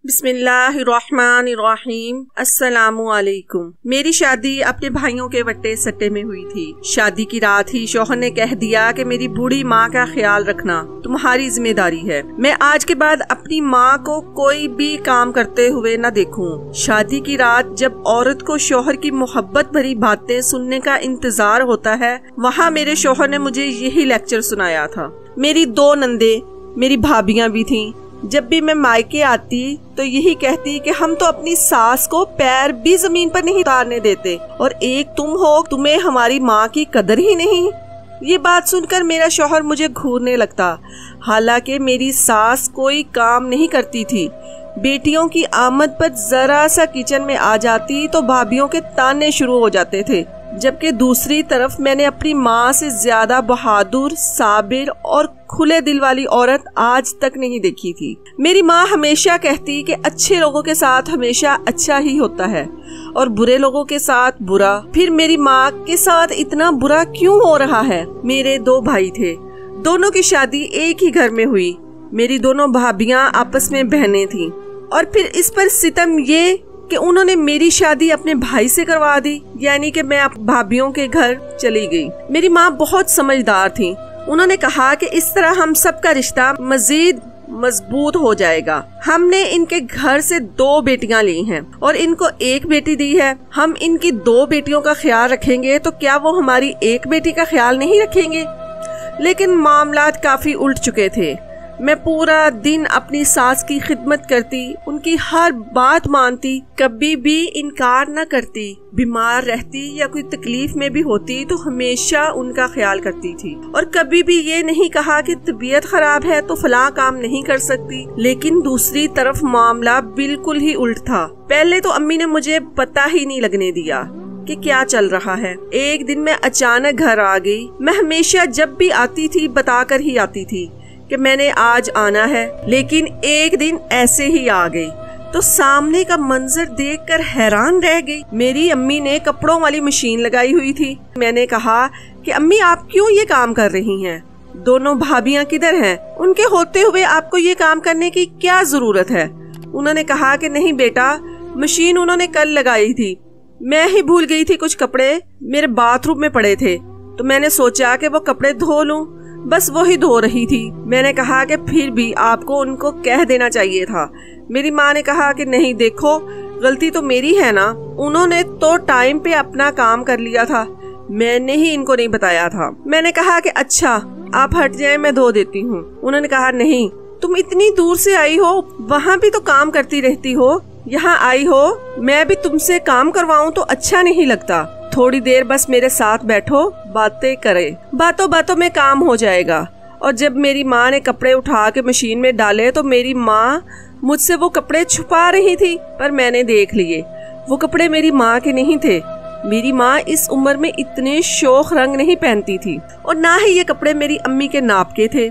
बिस्मिल्लाहिर्रहमानिर्रहीम। अस्सलामुअलैकुम। मेरी शादी अपने भाइयों के वट्टे सट्टे में हुई थी। शादी की रात ही शौहर ने कह दिया कि मेरी बूढ़ी माँ का ख्याल रखना तुम्हारी जिम्मेदारी है। मैं आज के बाद अपनी माँ को कोई भी काम करते हुए न देखूं। शादी की रात जब औरत को शौहर की मोहब्बत भरी बातें सुनने का इंतजार होता है, वहाँ मेरे शौहर ने मुझे यही लेक्चर सुनाया था। मेरी 2 नंदे मेरी भाभियाँ भी थीं। जब भी मैं मायके आती तो यही कहती कि हम तो अपनी सास को पैर भी जमीन पर नहीं उतारने देते, और एक तुम हो, तुम्हें हमारी माँ की कदर ही नहीं। ये बात सुनकर मेरा शौहर मुझे घूरने लगता। हालांकि मेरी सास कोई काम नहीं करती थी। बेटियों की आमद पर जरा सा किचन में आ जाती तो भाभियों के ताने शुरू हो जाते थे, जबकि दूसरी तरफ मैंने अपनी माँ से ज्यादा बहादुर, साबिर और खुले दिल वाली औरत आज तक नहीं देखी थी। मेरी माँ हमेशा कहती कि अच्छे लोगों के साथ हमेशा अच्छा ही होता है और बुरे लोगों के साथ बुरा। फिर मेरी माँ के साथ इतना बुरा क्यों हो रहा है? मेरे 2 भाई थे, दोनों की शादी एक ही घर में हुई। मेरी दोनों भाभियाँ आपस में बहनें थीं, और फिर इस पर सितम ये कि उन्होंने मेरी शादी अपने भाई से करवा दी, यानी कि मैं भाभियों के घर चली गई। मेरी माँ बहुत समझदार थी। उन्होंने कहा कि इस तरह हम सबका रिश्ता मजीद मजबूत हो जाएगा। हमने इनके घर से 2 बेटियां ली हैं और इनको 1 बेटी दी है। हम इनकी 2 बेटियों का ख्याल रखेंगे तो क्या वो हमारी 1 बेटी का ख्याल नहीं रखेंगे? लेकिन मामलात काफी उल्ट चुके थे। मैं पूरा दिन अपनी सास की खिदमत करती, उनकी हर बात मानती, कभी भी इनकार न करती। बीमार रहती या कोई तकलीफ में भी होती तो हमेशा उनका ख्याल करती थी, और कभी भी ये नहीं कहा कि तबीयत खराब है तो फलां काम नहीं कर सकती। लेकिन दूसरी तरफ मामला बिल्कुल ही उल्ट था। पहले तो अम्मी ने मुझे पता ही नहीं लगने दिया कि क्या चल रहा है। एक दिन मैं अचानक घर आ गई। मैं हमेशा जब भी आती थी बताकर ही आती थी कि मैंने आज आना है, लेकिन एक दिन ऐसे ही आ गई तो सामने का मंजर देखकर हैरान रह गई। मेरी अम्मी ने कपड़ों वाली मशीन लगाई हुई थी। मैंने कहा कि अम्मी आप क्यों ये काम कर रही हैं? दोनों भाभियां किधर हैं? उनके होते हुए आपको ये काम करने की क्या जरूरत है? उन्होंने कहा कि नहीं बेटा, मशीन उन्होंने कल लगाई थी, मैं ही भूल गई थी। कुछ कपड़े मेरे बाथरूम में पड़े थे तो मैंने सोचा कि वो कपड़े धो लूं, बस वो ही धो रही थी। मैंने कहा कि फिर भी आपको उनको कह देना चाहिए था। मेरी माँ ने कहा कि नहीं देखो, गलती तो मेरी है ना, उन्होंने तो टाइम पे अपना काम कर लिया था, मैंने ही इनको नहीं बताया था। मैंने कहा कि अच्छा आप हट जाएं, मैं धो देती हूँ। उन्होंने कहा नहीं, तुम इतनी दूर से आई हो, वहाँ भी तो काम करती रहती हो, यहाँ आई हो मैं भी तुमसे काम करवाऊँ तो अच्छा नहीं लगता। थोड़ी देर बस मेरे साथ बैठो, बातें करें, बातों बातों में काम हो जाएगा। और जब मेरी माँ ने कपड़े उठा के मशीन में डाले तो मेरी माँ मुझसे वो कपड़े छुपा रही थी, पर मैंने देख लिए वो कपड़े मेरी माँ के नहीं थे। मेरी माँ इस उम्र में इतने शौक रंग नहीं पहनती थी, और ना ही ये कपड़े मेरी अम्मी के नाप के थे।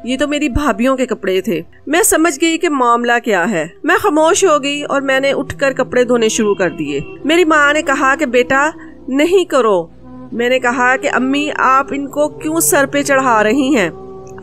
ये तो मेरी भाभियों के कपड़े थे। मैं समझ गई कि मामला क्या है। मैं खामोश हो गई और मैंने उठकर कपड़े धोने शुरू कर दिए। मेरी माँ ने कहा कि बेटा नहीं करो। मैंने कहा कि अम्मी आप इनको क्यों सर पे चढ़ा रही हैं?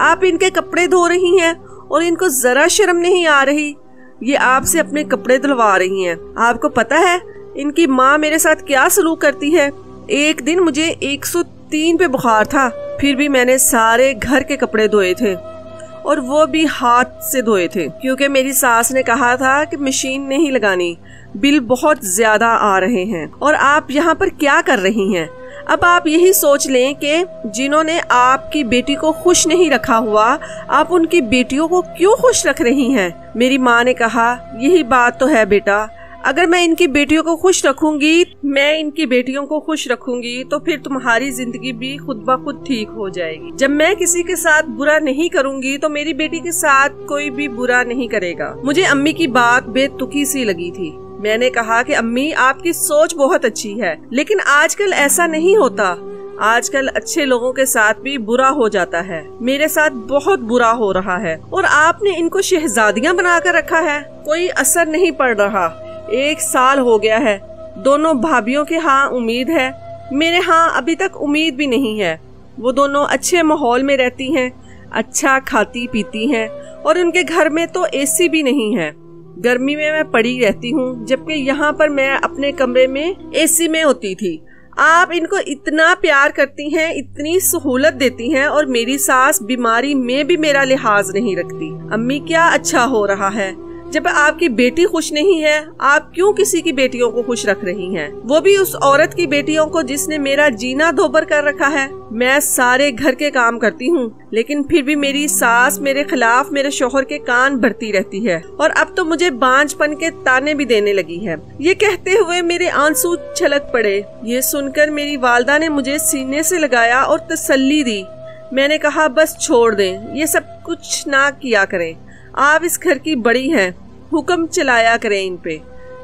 आप इनके कपड़े धो रही हैं और इनको जरा शर्म नहीं आ रही? ये आपसे अपने कपड़े धुलवा रही हैं। आपको पता है इनकी माँ मेरे साथ क्या सलूक करती है? एक दिन मुझे 103 पे बुखार था, फिर भी मैंने सारे घर के कपड़े धोए थे, और वो भी हाथ से धोए थे, क्योंकि मेरी सास ने कहा था कि मशीन नहीं लगानी, बिल बहुत ज्यादा आ रहे हैं। और आप यहाँ पर क्या कर रही हैं? अब आप यही सोच लें कि जिन्होंने आपकी बेटी को खुश नहीं रखा हुआ, आप उनकी बेटियों को क्यों खुश रख रही हैं? मेरी माँ ने कहा यही बात तो है बेटा, अगर मैं इनकी बेटियों को खुश रखूंगी, तो फिर तुम्हारी जिंदगी भी खुद ब खुद ठीक हो जाएगी। जब मैं किसी के साथ बुरा नहीं करूंगी तो मेरी बेटी के साथ कोई भी बुरा नहीं करेगा। मुझे अम्मी की बात बेतुकी सी लगी थी। मैंने कहा कि अम्मी आपकी सोच बहुत अच्छी है, लेकिन आजकल ऐसा नहीं होता। आजकल अच्छे लोगों के साथ भी बुरा हो जाता है। मेरे साथ बहुत बुरा हो रहा है और आपने इनको शहजादियाँ बना कर रखा है, कोई असर नहीं पड़ रहा। 1 साल हो गया है, दोनों भाभियों के हाँ उम्मीद है, मेरे हाँ अभी तक उम्मीद भी नहीं है। वो दोनों अच्छे माहौल में रहती हैं, अच्छा खाती पीती हैं, और उनके घर में तो एसी भी नहीं है। गर्मी में मैं पड़ी रहती हूँ, जबकि यहाँ पर मैं अपने कमरे में एसी में होती थी। आप इनको इतना प्यार करती हैं, इतनी सहूलत देती हैं, और मेरी सास बीमारी में भी मेरा लिहाज नहीं रखती। अम्मी क्या अच्छा हो रहा है? जब आपकी बेटी खुश नहीं है, आप क्यों किसी की बेटियों को खुश रख रही हैं? वो भी उस औरत की बेटियों को जिसने मेरा जीना दोबर कर रखा है। मैं सारे घर के काम करती हूँ, लेकिन फिर भी मेरी सास मेरे खिलाफ मेरे शौहर के कान भरती रहती है, और अब तो मुझे बांझपन के ताने भी देने लगी है। ये कहते हुए मेरे आंसू छलक पड़े। ये सुनकर मेरी वालदा ने मुझे सीने से लगाया और तसल्ली दी। मैंने कहा, बस छोड़ दें, ये सब कुछ ना किया करें। आप इस घर की बड़ी हैं, हुक्म चलाया करें इन पे।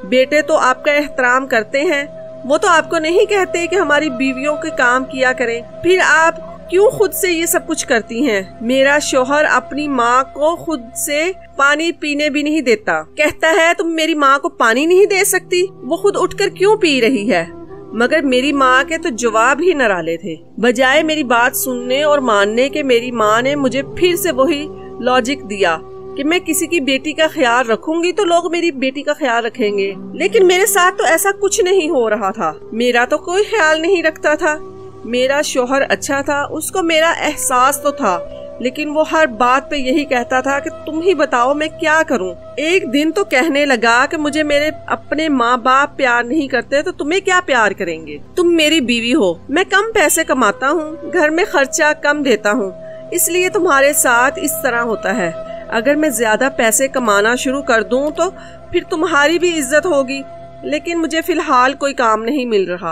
बेटे तो आपका एहतराम करते हैं, वो तो आपको नहीं कहते कि हमारी बीवियों के काम किया करें। फिर आप क्यों खुद से ये सब कुछ करती हैं? मेरा शौहर अपनी माँ को खुद से पानी पीने भी नहीं देता। कहता है, तुम मेरी माँ को पानी नहीं दे सकती, वो खुद उठकर क्यों पी रही है? मगर मेरी माँ के तो जवाब ही निराले थे। बजाय मेरी बात सुनने और मानने के, मेरी माँ ने मुझे फिर से वही लॉजिक दिया कि मैं किसी की बेटी का ख्याल रखूंगी तो लोग मेरी बेटी का ख्याल रखेंगे। लेकिन मेरे साथ तो ऐसा कुछ नहीं हो रहा था। मेरा तो कोई ख्याल नहीं रखता था। मेरा शौहर अच्छा था, उसको मेरा एहसास तो था, लेकिन वो हर बात पे यही कहता था कि तुम ही बताओ मैं क्या करूं। एक दिन तो कहने लगा कि मुझे मेरे अपने माँ बाप प्यार नहीं करते तो तुम्हें क्या प्यार करेंगे? तुम मेरी बीवी हो, मैं कम पैसे कमाता हूँ, घर में खर्चा कम देता हूँ, इसलिए तुम्हारे साथ इस तरह होता है। अगर मैं ज्यादा पैसे कमाना शुरू कर दूं तो फिर तुम्हारी भी इज्जत होगी। लेकिन मुझे फिलहाल कोई काम नहीं मिल रहा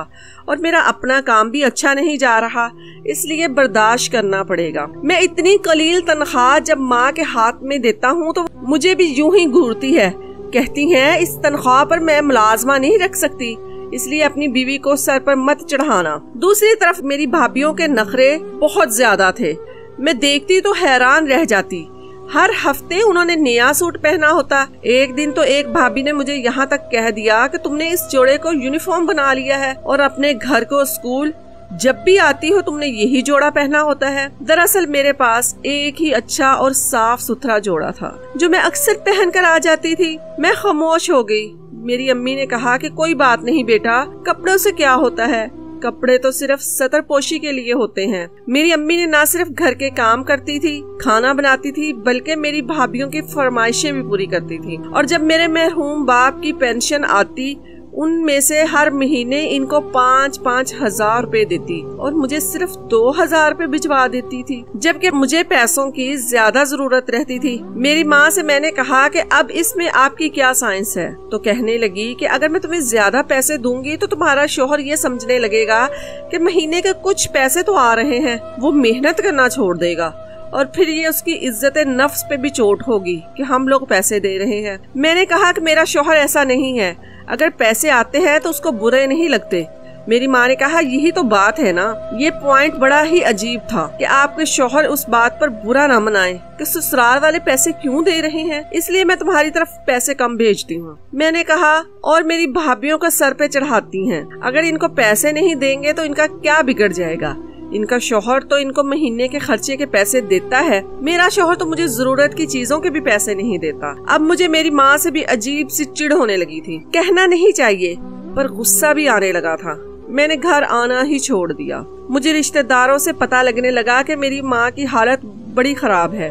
और मेरा अपना काम भी अच्छा नहीं जा रहा, इसलिए बर्दाश्त करना पड़ेगा। मैं इतनी कलील तनख्वाह जब माँ के हाथ में देता हूँ तो मुझे भी यूं ही घूरती है। कहती है, इस तनख्वाह पर मैं मुलाजमा नहीं रख सकती, इसलिए अपनी बीवी को सर पर मत चढ़ाना। दूसरी तरफ मेरी भाभीियों के नखरे बहुत ज्यादा थे। मैं देखती तो हैरान रह जाती। हर हफ्ते उन्होंने नया सूट पहना होता। एक दिन तो एक भाभी ने मुझे यहाँ तक कह दिया कि तुमने इस जोड़े को यूनिफॉर्म बना लिया है और अपने घर को स्कूल जब भी आती हो तुमने यही जोड़ा पहना होता है। दरअसल मेरे पास एक ही अच्छा और साफ सुथरा जोड़ा था जो मैं अक्सर पहन कर आ जाती थी। मैं खामोश हो गई। मेरी अम्मी ने कहा कि कोई बात नहीं बेटा, कपड़ों से क्या होता है, कपड़े तो सिर्फ सतर पोशी के लिए होते हैं। मेरी अम्मी ने ना सिर्फ घर के काम करती थी, खाना बनाती थी, बल्कि मेरी भाभीियों की फरमाइशें भी पूरी करती थी। और जब मेरे मरहूम बाप की पेंशन आती, उनमें से हर महीने इनको 5-5 हजार रुपए देती और मुझे सिर्फ 2,000 रुपए भिजवा देती थी, जबकि मुझे पैसों की ज्यादा जरूरत रहती थी। मेरी माँ से मैंने कहा कि अब इसमें आपकी क्या साइंस है, तो कहने लगी कि अगर मैं तुम्हें ज्यादा पैसे दूंगी तो तुम्हारा शौहर ये समझने लगेगा कि महीने के कुछ पैसे तो आ रहे हैं, वो मेहनत करना छोड़ देगा और फिर ये उसकी इज्जत नफ्स पे भी चोट होगी कि हम लोग पैसे दे रहे हैं। मैंने कहा कि मेरा शौहर ऐसा नहीं है, अगर पैसे आते हैं तो उसको बुरे नहीं लगते। मेरी माँ ने कहा, यही तो बात है ना। ये पॉइंट बड़ा ही अजीब था कि आपके शौहर उस बात पर बुरा ना मनाए कि ससुराल वाले पैसे क्यों दे रहे हैं, इसलिए मैं तुम्हारी तरफ पैसे कम भेजती हूँ। मैंने कहा, और मेरी भाभीियों को सर पे चढ़ाती हैं, अगर इनको पैसे नहीं देंगे तो इनका क्या बिगड़ जाएगा। इनका शौहर तो इनको महीने के खर्चे के पैसे देता है, मेरा शौहर तो मुझे जरूरत की चीजों के भी पैसे नहीं देता। अब मुझे मेरी माँ से भी अजीब सी चिढ़ होने लगी थी। कहना नहीं चाहिए पर गुस्सा भी आने लगा था। मैंने घर आना ही छोड़ दिया। मुझे रिश्तेदारों से पता लगने लगा कि मेरी माँ की हालत बड़ी खराब है।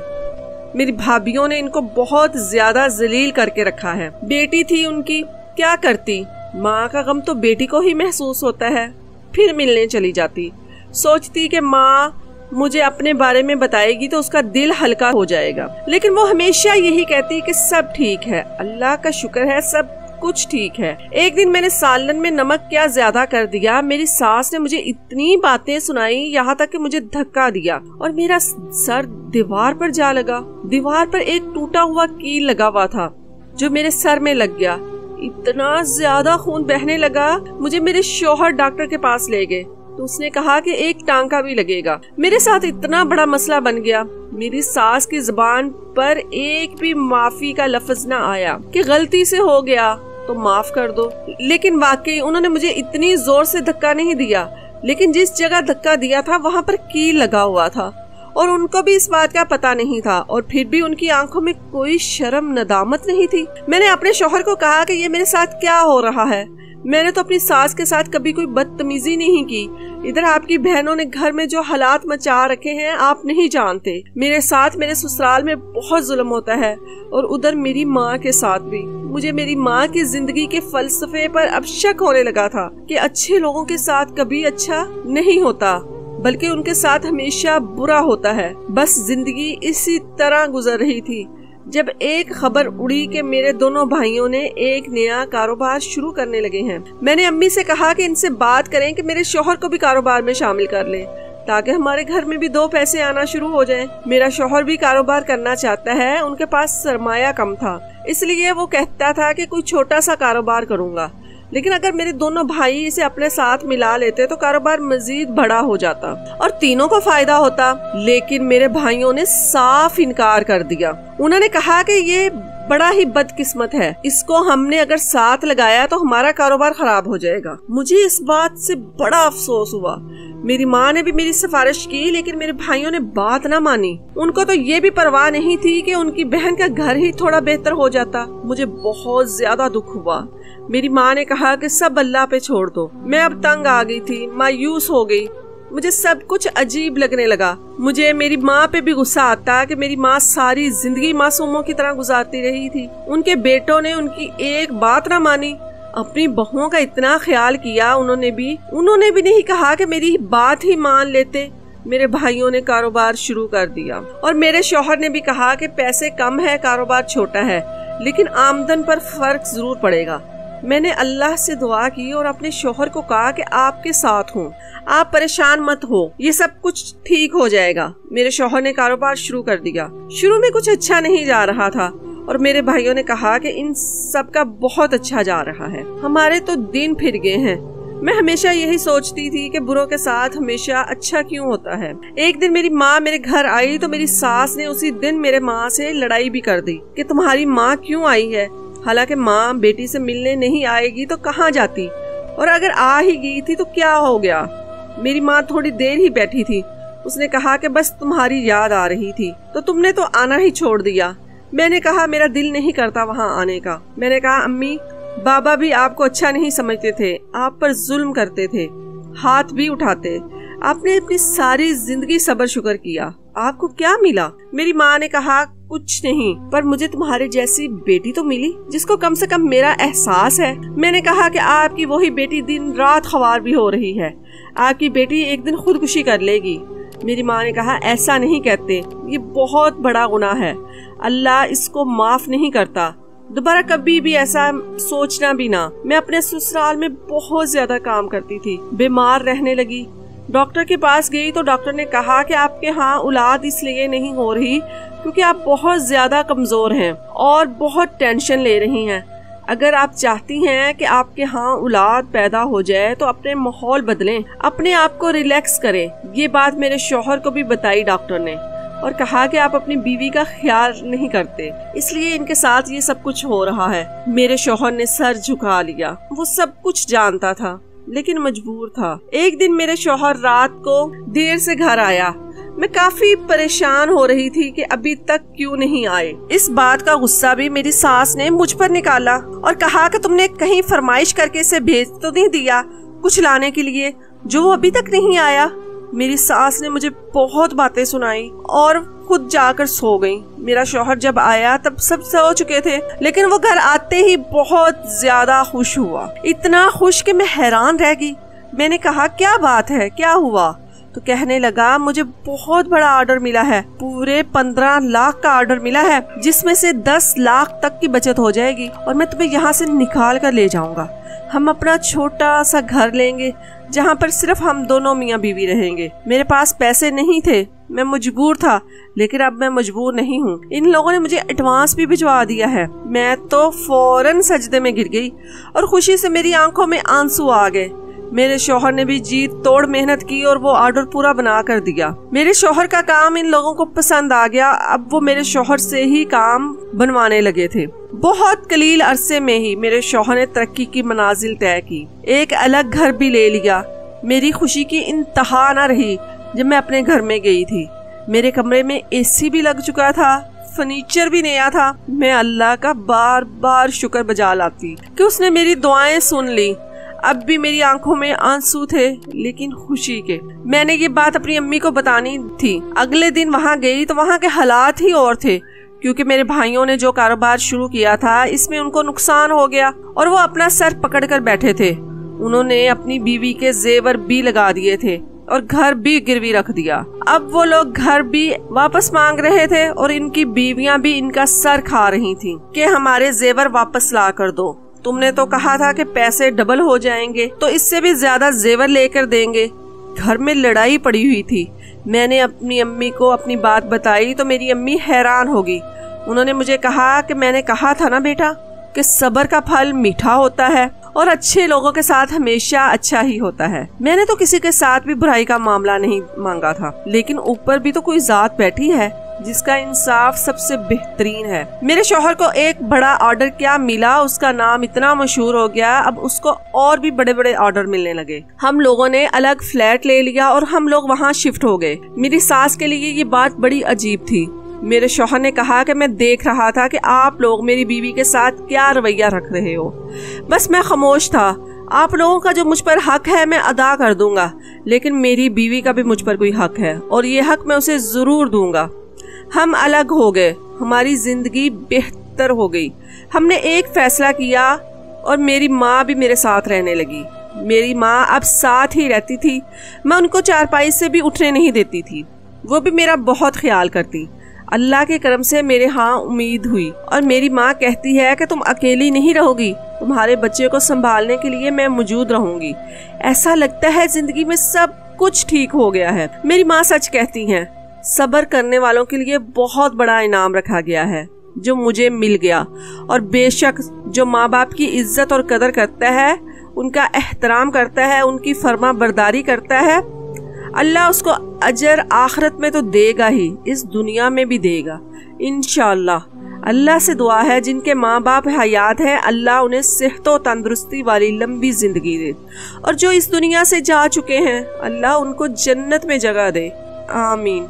मेरी भाभीियों ने इनको बहुत ज्यादा जलील करके रखा है। बेटी थी उनकी, क्या करती, माँ का गम तो बेटी को ही महसूस होता है। फिर मिलने चली जाती, सोचती कि माँ मुझे अपने बारे में बताएगी तो उसका दिल हल्का हो जाएगा, लेकिन वो हमेशा यही कहती कि सब ठीक है, अल्लाह का शुक्र है, सब कुछ ठीक है। एक दिन मैंने सालन में नमक क्या ज्यादा कर दिया। मेरी सास ने मुझे इतनी बातें सुनाई, यहाँ तक कि मुझे धक्का दिया और मेरा सर दीवार पर जा लगा। दीवार पर एक टूटा हुआ कील लगा हुआ था जो मेरे सर में लग गया। इतना ज्यादा खून बहने लगा, मुझे मेरे शौहर डॉक्टर के पास ले गए तो उसने कहा कि एक टांका भी लगेगा। मेरे साथ इतना बड़ा मसला बन गया, मेरी सास की जुबान पर एक भी माफी का लफ्ज न आया कि गलती से हो गया तो माफ कर दो। लेकिन वाकई उन्होंने मुझे इतनी जोर से धक्का नहीं दिया, लेकिन जिस जगह धक्का दिया था वहाँ पर कील लगा हुआ था और उनको भी इस बात का पता नहीं था, और फिर भी उनकी आंखों में कोई शर्म नदामत नहीं थी। मैंने अपने शौहर को कहा कि ये मेरे साथ क्या हो रहा है। मैंने तो अपनी सास के साथ कभी कोई बदतमीजी नहीं की। इधर आपकी बहनों ने घर में जो हालात मचा रखे हैं आप नहीं जानते। मेरे साथ मेरे ससुराल में बहुत जुल्म होता है, और उधर मेरी माँ के साथ भी। मुझे मेरी माँ की जिंदगी के फलसफे पर अब शक होने लगा था कि अच्छे लोगों के साथ कभी अच्छा नहीं होता, बल्कि उनके साथ हमेशा बुरा होता है। बस जिंदगी इसी तरह गुजर रही थी जब एक खबर उड़ी कि मेरे दोनों भाइयों ने एक नया कारोबार शुरू करने लगे हैं। मैंने अम्मी से कहा कि इनसे बात करें कि मेरे शौहर को भी कारोबार में शामिल कर लें, ताकि हमारे घर में भी 2 पैसे आना शुरू हो जाएं। मेरा शौहर भी कारोबार करना चाहता है, उनके पास सरमाया कम था, इसलिए वो कहता था कि कोई छोटा सा कारोबार करूंगा। लेकिन अगर मेरे दोनों भाई इसे अपने साथ मिला लेते तो कारोबार मजीद बड़ा हो जाता और तीनों को फायदा होता। लेकिन मेरे भाइयों ने साफ इनकार कर दिया। उन्होंने कहा कि ये बड़ा ही बदकिस्मत है, इसको हमने अगर साथ लगाया तो हमारा कारोबार खराब हो जाएगा। मुझे इस बात से बड़ा अफसोस हुआ। मेरी माँ ने भी मेरी सिफारिश की, लेकिन मेरे भाइयों ने बात ना मानी। उनको तो ये भी परवाह नहीं थी कि उनकी बहन का घर ही थोड़ा बेहतर हो जाता। मुझे बहुत ज्यादा दुख हुआ। मेरी माँ ने कहा कि सब अल्लाह पे छोड़ दो। मैं अब तंग आ गई थी, मायूस हो गई। मुझे सब कुछ अजीब लगने लगा। मुझे मेरी माँ पे भी गुस्सा आता कि मेरी माँ सारी जिंदगी मासूमों की तरह गुजारती रही थी। उनके बेटों ने उनकी एक बात ना मानी, अपनी बहुओं का इतना ख्याल किया। उन्होंने भी नहीं कहा कि मेरी बात ही मान लेते। मेरे भाइयों ने कारोबार शुरू कर दिया और मेरे शौहर ने भी कहा कि पैसे कम है, कारोबार छोटा है, लेकिन आमदन पर फर्क जरूर पड़ेगा। मैंने अल्लाह से दुआ की और अपने शौहर को कहा कि आपके साथ हूँ, आप परेशान मत हो, ये सब कुछ ठीक हो जाएगा। मेरे शौहर ने कारोबार शुरू कर दिया। शुरू में कुछ अच्छा नहीं जा रहा था और मेरे भाइयों ने कहा कि इन सब का बहुत अच्छा जा रहा है, हमारे तो दिन फिर गए हैं। मैं हमेशा यही सोचती थी कि बुरों के साथ हमेशा अच्छा क्यों होता है। एक दिन मेरी माँ मेरे घर आई तो मेरी सास ने उसी दिन मेरे माँ से लड़ाई भी कर दी कि तुम्हारी माँ क्यों आई है। हालांकि माँ बेटी से मिलने नहीं आएगी तो कहाँ जाती, और अगर आ ही गई थी तो क्या हो गया। मेरी माँ थोड़ी देर ही बैठी थी। उसने कहा कि बस तुम्हारी याद आ रही थी तो तुमने तो आना ही छोड़ दिया। मैंने कहा मेरा दिल नहीं करता वहाँ आने का। मैंने कहा अम्मी, बाबा भी आपको अच्छा नहीं समझते थे, आप पर जुल्म करते थे, हाथ भी उठाते। आपने अपनी सारी जिंदगी सब्र शुक्र किया, आपको क्या मिला? मेरी माँ ने कहा कुछ नहीं, पर मुझे तुम्हारे जैसी बेटी तो मिली जिसको कम से कम मेरा एहसास है। मैंने कहा कि आपकी वही बेटी दिन रात ख्वार भी हो रही है, आपकी बेटी एक दिन खुदकुशी कर लेगी। मेरी माँ ने कहा ऐसा नहीं कहते, ये बहुत बड़ा गुनाह है, अल्लाह इसको माफ नहीं करता, दोबारा कभी भी ऐसा सोचना भी ना। मैं अपने ससुराल में बहुत ज्यादा काम करती थी, बीमार रहने लगी। डॉक्टर के पास गई तो डॉक्टर ने कहा कि आपके यहाँ औलाद इसलिए नहीं हो रही क्योंकि आप बहुत ज्यादा कमजोर हैं और बहुत टेंशन ले रही हैं। अगर आप चाहती हैं कि आपके यहाँ औलाद पैदा हो जाए तो अपने माहौल बदलें, अपने आप को रिलैक्स करें। ये बात मेरे शौहर को भी बताई डॉक्टर ने और कहा कि आप अपनी बीवी का ख्याल नहीं करते, इसलिए इनके साथ ये सब कुछ हो रहा है। मेरे शौहर ने सर झुका लिया। वो सब कुछ जानता था लेकिन मजबूर था। एक दिन मेरे शौहर रात को देर से घर आया। मैं काफी परेशान हो रही थी कि अभी तक क्यों नहीं आए। इस बात का गुस्सा भी मेरी सास ने मुझ पर निकाला और कहा कि तुमने कहीं फरमाइश करके इसे भेज तो नहीं दिया कुछ लाने के लिए जो वो अभी तक नहीं आया। मेरी सास ने मुझे बहुत बातें सुनाई और खुद जाकर सो गई। मेरा शौहर जब आया तब सब सो चुके थे, लेकिन वो घर आते ही बहुत ज्यादा खुश हुआ, इतना खुश कि मैं हैरान रह गई। मैंने कहा क्या बात है, क्या हुआ? तो कहने लगा मुझे बहुत बड़ा ऑर्डर मिला है, पूरे 15 लाख का ऑर्डर मिला है, जिसमें से 10 लाख तक की बचत हो जाएगी और मैं तुम्हें यहाँ से निकाल कर ले जाऊंगा। हम अपना छोटा सा घर लेंगे जहाँ पर सिर्फ हम दोनों मियाँ बीवी रहेंगे। मेरे पास पैसे नहीं थे, मैं मजबूर था, लेकिन अब मैं मजबूर नहीं हूँ। इन लोगों ने मुझे एडवांस भी भिजवा दिया है। मैं तो फौरन सजदे में गिर गई और खुशी से मेरी आंखों में आंसू आ गए। मेरे शौहर ने भी जी तोड़ मेहनत की और वो ऑर्डर पूरा बना कर दिया। मेरे शौहर का काम इन लोगों को पसंद आ गया। अब वो मेरे शौहर से ही काम बनवाने लगे थे। बहुत कलील अरसे में ही मेरे शौहर ने तरक्की की मनाजिल तय की, एक अलग घर भी ले लिया। मेरी खुशी की इंतहा न रही जब मैं अपने घर में गई थी। मेरे कमरे में एसी भी लग चुका था, फर्नीचर भी नया था। मैं अल्लाह का बार बार शुक्र बजा लाती कि उसने मेरी दुआएं सुन ली। अब भी मेरी आंखों में आंसू थे, लेकिन खुशी के। मैंने ये बात अपनी अम्मी को बतानी थी। अगले दिन वहाँ गई तो वहाँ के हालात ही और थे, क्योंकि मेरे भाइयों ने जो कारोबार शुरू किया था इसमें उनको नुकसान हो गया और वो अपना सर पकड़ कर बैठे थे। उन्होंने अपनी बीवी के जेवर भी लगा दिए थे और घर भी गिरवी रख दिया। अब वो लोग घर भी वापस मांग रहे थे और इनकी बीवियां भी इनका सर खा रही थीं कि हमारे जेवर वापस ला कर दो। तुमने तो कहा था कि पैसे डबल हो जाएंगे तो इससे भी ज्यादा जेवर लेकर देंगे। घर में लड़ाई पड़ी हुई थी। मैंने अपनी अम्मी को अपनी बात बताई तो मेरी अम्मी हैरान हो गई। उन्होंने मुझे कहा कि मैंने कहा था ना बेटा कि सब्र का फल मीठा होता है और अच्छे लोगों के साथ हमेशा अच्छा ही होता है। मैंने तो किसी के साथ भी बुराई का मामला नहीं मांगा था, लेकिन ऊपर भी तो कोई जात बैठी है जिसका इंसाफ सबसे बेहतरीन है। मेरे शौहर को एक बड़ा ऑर्डर क्या मिला, उसका नाम इतना मशहूर हो गया, अब उसको और भी बड़े बड़े ऑर्डर मिलने लगे। हम लोगों ने अलग फ्लैट ले लिया और हम लोग वहाँ शिफ्ट हो गए। मेरी सास के लिए ये बात बड़ी अजीब थी। मेरे शौहर ने कहा कि मैं देख रहा था कि आप लोग मेरी बीवी के साथ क्या रवैया रख रहे हो। बस मैं खामोश था। आप लोगों का जो मुझ पर हक है मैं अदा कर दूंगा, लेकिन मेरी बीवी का भी मुझ पर कोई हक है और ये हक मैं उसे जरूर दूंगा। हम अलग हो गए, हमारी जिंदगी बेहतर हो गई। हमने एक फैसला किया और मेरी माँ भी मेरे साथ रहने लगी। मेरी माँ अब साथ ही रहती थी। मैं उनको चारपाई से भी उठने नहीं देती थी। वो भी मेरा बहुत ख्याल करती। अल्लाह के करम से मेरे यहाँ उम्मीद हुई और मेरी माँ कहती है कि तुम अकेली नहीं रहोगी, तुम्हारे बच्चे को संभालने के लिए मैं मौजूद रहूंगी। ऐसा लगता है जिंदगी में सब कुछ ठीक हो गया है। मेरी माँ सच कहती हैं, सब्र करने वालों के लिए बहुत बड़ा इनाम रखा गया है जो मुझे मिल गया। और बेशक जो माँ बाप की इज्जत और कदर करता है, उनका एहतराम करता है, उनकी फर्मा बरदारी करता है, अल्लाह उसको अजर आखिरत में तो देगा ही, इस दुनिया में भी देगा इंशाअल्लाह। अल्लाह से दुआ है जिनके माँ बाप हयात हैं, अल्लाह उन्हें सेहत और तंदुरुस्ती वाली लंबी जिंदगी दे, और जो इस दुनिया से जा चुके हैं अल्लाह उनको जन्नत में जगह दे। आमीन।